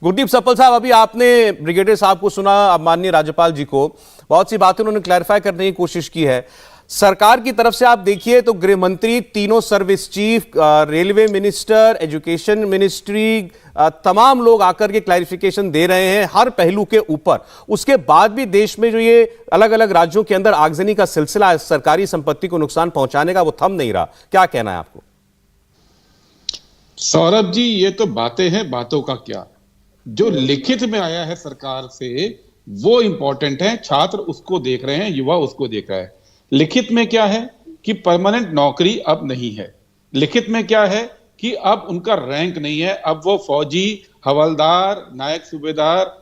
Gurdeep supple साहब, अभी आपने ब्रिगेडियर साहब को सुना, अब माननीय राज्यपाल जी को बहुत सी बातें उन्होंने क्लैरिफाई करने की कोशिश की है। सरकार की तरफ से आप देखिए तो गृह मंत्री, तीनों service chief, railway minister, education ministry, तमाम लोग आकर के क्लैरिफिकेशन दे रहे हैं हर पहलू के ऊपर। उसके बाद भी देश में जो ये अलग अलग राज्यों के अंदर आगजनी का सिलसिला है, सरकारी संपत्ति को नुकसान पहुंचाने का, वो थम नहीं रहा। क्या कहना है आपको? सौरभ जी, ये तो बातें हैं, बातों का क्या। जो लिखित में आया है सरकार से वो इंपॉर्टेंट है। छात्र उसको देख रहे हैं, युवा उसको देख रहा है। लिखित में क्या है कि परमानेंट नौकरी अब नहीं है। लिखित में क्या है कि अब उनका रैंक नहीं है, अब वो फौजी, हवलदार, नायक, सूबेदार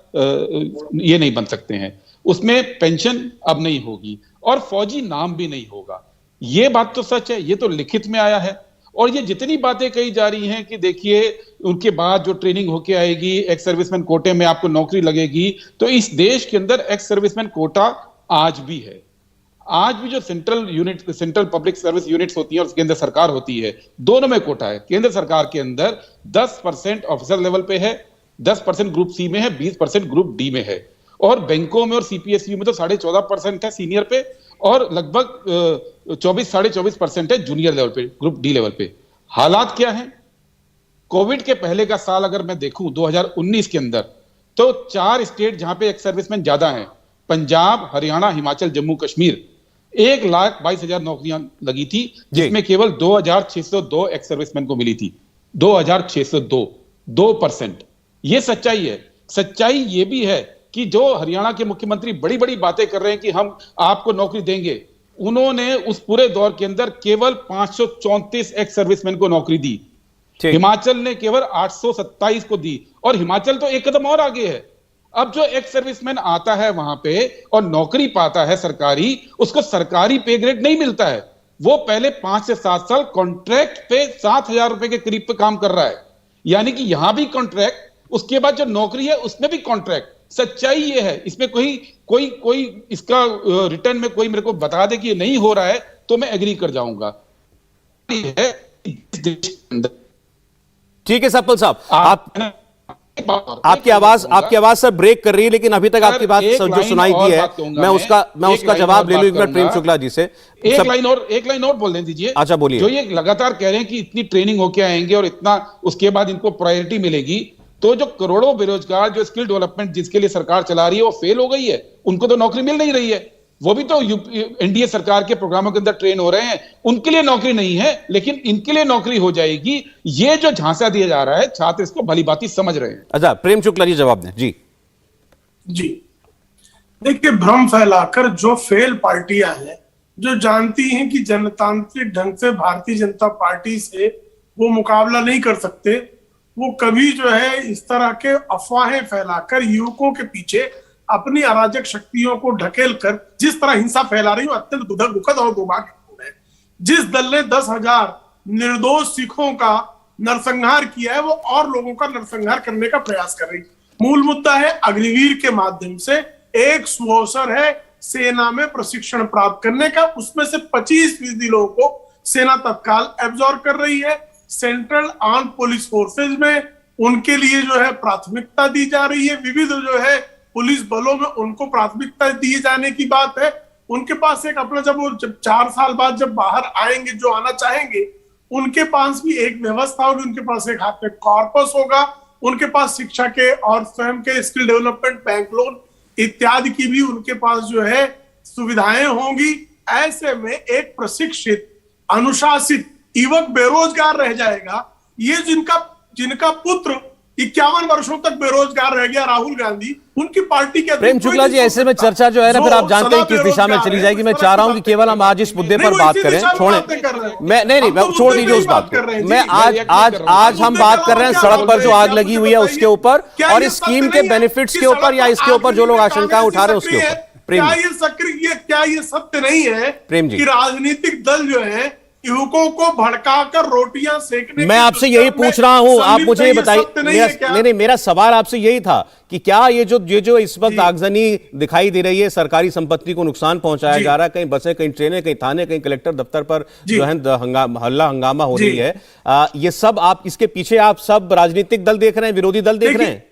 ये नहीं बन सकते हैं। उसमें पेंशन अब नहीं होगी और फौजी नाम भी नहीं होगा। ये बात तो सच है, ये तो लिखित में आया है। और ये जितनी बातें कही जा रही हैं कि देखिए उनके बाद जो ट्रेनिंग होके आएगी, एक्स सर्विसमैन कोटे में आपको नौकरी लगेगी, तो इस देश के अंदर एक्स सर्विसमैन कोटा आज भी है। आज भी जो सेंट्रल पब्लिक सर्विस यूनिट्स होती हैं और उसके अंदर सरकार होती है, दोनों में कोटा है। केंद्र सरकार के अंदर 10% ऑफिसर लेवल पे है, 10% ग्रुप सी में है, 20% ग्रुप डी में है। और बैंकों में और सीपीएसयू में तो 14.5% है सीनियर पे और लगभग 24-24.5% है जूनियर लेवल पे, ग्रुप डी लेवल पे। हालात क्या है? कोविड के पहले का साल अगर मैं देखूं 2019 के अंदर, तो 4 स्टेट जहां पे एक्स सर्विसमैन ज्यादा हैं, पंजाब, हरियाणा, हिमाचल, जम्मू कश्मीर, 1,22,000 नौकरियां लगी थी, जिसमें केवल 2,602 एक्स सर्विसमैन को मिली थी। 2,602, 2%। ये सच्चाई है। सच्चाई ये भी है कि जो हरियाणा के मुख्यमंत्री बड़ी बड़ी बातें कर रहे हैं कि हम आपको नौकरी देंगे, उन्होंने उस पूरे दौर के अंदर केवल 534 एक्स सर्विसमैन को नौकरी दी। हिमाचल ने केवल 827 को दी और हिमाचल तो एक कदम और आगे है। अब जो एक्स सर्विसमैन आता है वहां पे और नौकरी पाता है सरकारी, उसको सरकारी पे ग्रेड नहीं मिलता है। वो पहले 5 से 7 साल कॉन्ट्रैक्ट पे 7,000 रुपए के करीब पे काम कर रहा है। यानी कि यहां भी कॉन्ट्रैक्ट, उसके बाद जो नौकरी है उसमें भी कॉन्ट्रैक्ट। सच्चाई ये है। इसमें कोई इसका रिटर्न में कोई मेरे को बता दे कि ये नहीं हो रहा है तो मैं एग्री कर जाऊंगा। ठीक है सप्पल साहब, आपकी आवाज सर ब्रेक कर रही है, लेकिन अभी तक आपकी बात जो सुनाई दी है मैं उसका जवाब ले लूं एक मिनट प्रेम शुक्ला जी से। एक लाइन और बोलने दीजिए। अच्छा बोलिए। जो ये लगातार कह रहे हैं कि इतनी ट्रेनिंग होके आएंगे और इतना उसके बाद इनको प्रायोरिटी मिलेगी, तो जो करोड़ों बेरोजगार जो स्किल डेवलपमेंट जिसके लिए सरकार चला रही है वो फेल हो गई है। उनको तो नौकरी मिल नहीं रही है। वो भी तो एनडीए सरकार के प्रोग्रामों के अंदर ट्रेन हो रहे हैं, उनके लिए नौकरी नहीं है, लेकिन इनके लिए नौकरी हो जाएगी। ये जो झांसा दिया जा रहा है, छात्र इसको भली भांति समझ रहे हैं। अच्छा, प्रेम शुक्ला जी जवाब दें। जी देखिए, भ्रम फैलाकर जो फेल पार्टियां हैं, जो जानती हैं कि जनतांत्रिक ढंग से भारतीय जनता पार्टी से वो मुकाबला नहीं कर सकते, वो कभी जो है इस तरह के अफवाहें फैलाकर युवकों के पीछे अपनी अराजक शक्तियों को ढकेल कर जिस तरह हिंसा फैला रही है, अत्यंत दुखद और दुर्भाग्यपूर्ण है। जिस दल ने 10,000 निर्दोष सिखों का नरसंहार किया है, वो और लोगों का नरसंहार करने का प्रयास कर रही है। मूल मुद्दा है अग्निवीर के माध्यम से एक सुअवसर है सेना में प्रशिक्षण प्राप्त करने का, उसमें से 25% लोगों को सेना तत्काल एब्जॉर्ब कर रही है। सेंट्रल आर्म पुलिस फोर्सेज में उनके लिए जो है प्राथमिकता दी जा रही है। विविध जो है पुलिस बलों में उनको प्राथमिकता दिए जाने की बात है। उनके पास एक अपना जब 4 साल बाद जब बाहर आएंगे, जो आना चाहेंगे, उनके पास भी एक व्यवस्था होगी, उनके पास एक हाथ में कॉर्पस होगा, उनके पास शिक्षा के और स्वयं के स्किल डेवलपमेंट, बैंक लोन इत्यादि की भी उनके पास जो है सुविधाएं होंगी। ऐसे में एक प्रशिक्षित, अनुशासित युवक बेरोजगार रह जाएगा। ये जिनका पुत्र 51 वर्षों तक बेरोजगार रह गया, राहुल गांधी, उनकी पार्टी के प्रेम शुक्ला जी, ऐसे में चर्चा जो है ना, फिर आप जानते हैं किस दिशा में चली जाएगी। मैं चाह रहा हूं कि केवल हम आज इस मुद्दे पर बात करें, छोड़ें। मैं नहीं, छोड़ दीजिए उस बात को। मैं आज हम बात कर रहे हैं सड़क पर जो आग लगी हुई है उसके ऊपर, और इस स्कीम के बेनिफिट्स के ऊपर, या इसके ऊपर जो लोग आशंकाएं उठा रहे हैं उसके ऊपर। क्या ये सत्य नहीं है प्रेम जी कि राजनीतिक दल जो है युवकों को भड़काकर रोटियां सेकने, मैं आपसे यही पूछ रहा हूं, आप मुझे बताइए। नहीं, मेरा सवाल आपसे यही था कि क्या ये जो इस वक्त आगजनी दिखाई दे रही है, सरकारी संपत्ति को नुकसान पहुंचाया जा रहा है, कहीं बसें, कहीं ट्रेनें, कहीं थाने, कहीं कलेक्टर दफ्तर पर जो है हल्ला हंगामा हो रही है, ये सब आप इसके पीछे आप सब राजनीतिक दल देख रहे हैं, विरोधी दल देख रहे हैं?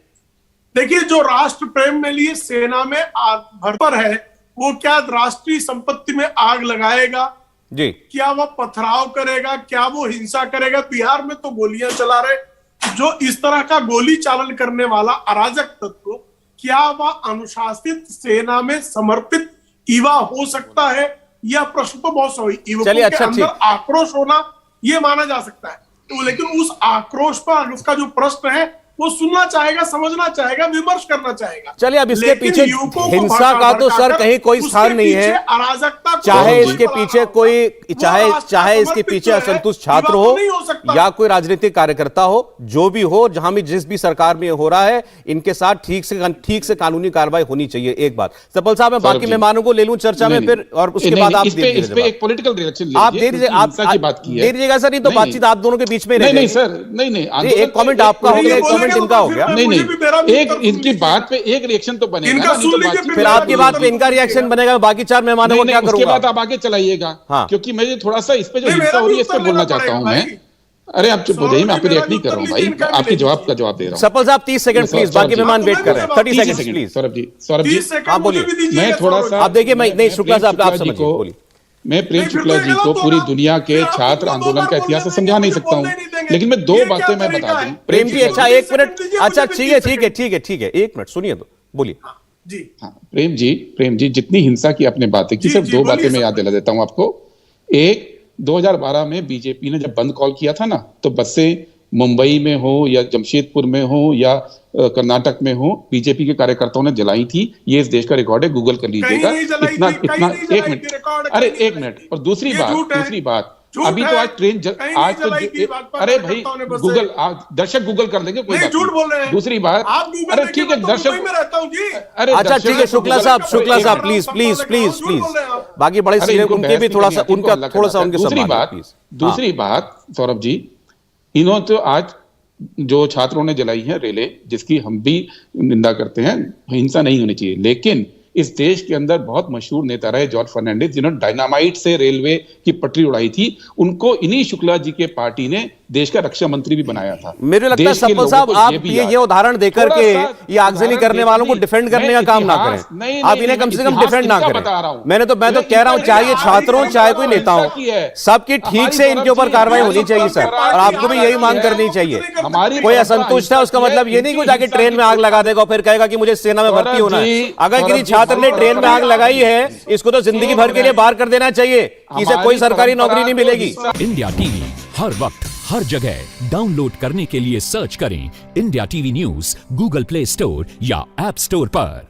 देखिए, जो राष्ट्र प्रेम में लिए सेना में आग भर है, वो क्या राष्ट्रीय संपत्ति में आग लगाएगा जी? क्या वह पथराव करेगा? क्या वो हिंसा करेगा? बिहार में तो गोलियां चला रहे जो इस तरह का गोली चालन करने वाला अराजक तत्व, क्या वह अनुशासित सेना में समर्पित युवा हो सकता है? यह प्रश्न तो बहुत सही, युवकों के अंदर आक्रोश होना यह माना जा सकता है, तो लेकिन उस आक्रोश पर उसका जो प्रश्न है वो सुनना चाहेगा, समझना चाहेगा, विमर्श करना चाहेगा। चलिए, अब इसके पीछे हिंसा का तो सर कहीं कोई स्थान नहीं है। अराजकता, चाहे इसके पीछे कोई चाहे इसके पीछे असंतुष्ट छात्र हो या कोई राजनीतिक कार्यकर्ता हो, जो भी हो, जहां भी जिस भी सरकार में हो रहा है, इनके साथ ठीक से कानूनी कार्रवाई होनी चाहिए। एक बात सफल साहब, मैं बाकी मेहमानों को ले लूं चर्चा में, फिर और उसके बाद आप एक पॉलिटिकल रिएक्शन आप दे दीजिएगा सर, नहीं तो बातचीत आप दोनों के बीच में नहीं सर, नहीं एक कमेंट आपका हो गया, इनका हो गया। नहीं, एक इनकी बात पे एक रिएक्शन तो बनेगा ना, तो फिर आपकी बात पे इनका रिएक्शन बनेगा, बाकी 4 मेहमानों को क्या करूंगा? उसके बाद आप आगे चलाइएगा। हाँ। क्योंकि मैं थोड़ा सा इस पे जो हिंसा हो रही है इस पे बोलना चाहता हूं मैं। अरे आप चुप हो जाइए, मैं आप पे रिएक्ट नहीं कर रहा हूं भाई, आपके जवाब का जवाब दे रहा हूं। सफल साहब 30 सेकंड प्लीज, बाकी मेहमान वेट कर रहे हैं। 30 सेकंड प्लीज। सौरभ जी आप बोलिए। मैं थोड़ा सा, आप देखिए, मैं नहीं, शुक्ला साहब आप समझिए, बोलिए। मैं प्रेम शुक्ला जी को पूरी दुनिया के छात्र आंदोलन का इतिहास समझा नहीं सकता हूं, लेकिन मैं 2 बातें मैं बता दूं। प्रेम जी, अच्छा 1 मिनट, अच्छा ठीक है 1 मिनट सुनिए तो बोलिए। जी हाँ, प्रेम जी जितनी हिंसा की आपने बातें की, सिर्फ 2 बातें मैं याद दिला देता हूं आपको। एक, 2012 में बीजेपी ने जब बंद कॉल किया था ना, तो बसें मुंबई में हो या जमशेदपुर में हो या कर्नाटक में हो, बीजेपी के कार्यकर्ताओं ने जलाई थी। ये इस देश का रिकॉर्ड है, गूगल कर लीजिएगा। इतना 1 मिनट, अरे 1 मिनट। और दूसरी बात अभी तो आज ट्रेन आज तो अरे भाई गूगल, दर्शक गूगल कर लेंगे, कोई झूठ बोल रहे हैं। दूसरी बात, अरे ठीक है दर्शक, अरे अच्छा ठीक है, शुक्ला साहब प्लीज बाकी बड़े उनके भी थोड़ा सा उनके दूसरी बात सौरभ जी, इन्होंने तो आज जो छात्रों ने जलाई है रेले, जिसकी हम भी निंदा करते हैं, हिंसा नहीं होनी चाहिए, लेकिन इस देश के अंदर बहुत मशहूर नेता रहे जॉर्ज फर्नांडिस, जिन्होंने डायनामाइट से रेलवे की पटरी उड़ाई थी, उनको इन्हीं शुक्ला जी के पार्टी ने देश का रक्षा मंत्री भी बनाया था। मेरे लगता है सफल साहब, आप ये उदाहरण देकर के ये आगजनी करने वालों को डिफेंड करने का काम ना करें, आप इन्हें कम से कम डिफेंड ना करें। मैं तो कह रहा हूं, चाहे छात्रों चाहे कोई नेता हो, सबकी ठीक से इनके ऊपर कार्रवाई होनी चाहिए सर, और आपको भी यही मांग करनी चाहिए। कोई असंतुष्ट है, उसका मतलब ये नहीं कि जाके ट्रेन में आग लगा देगा फिर कहेगा कि मुझे सेना में भर्ती होना है। अगर किसी छात्र ने ट्रेन में आग लगाई है, इसको तो जिंदगी भर के लिए बाहर कर देना चाहिए, इसे कोई सरकारी नौकरी नहीं मिलेगी। इंडिया टीवी हर वक्त हर जगह डाउनलोड करने के लिए सर्च करें India TV news Google play store या ऐप स्टोर पर।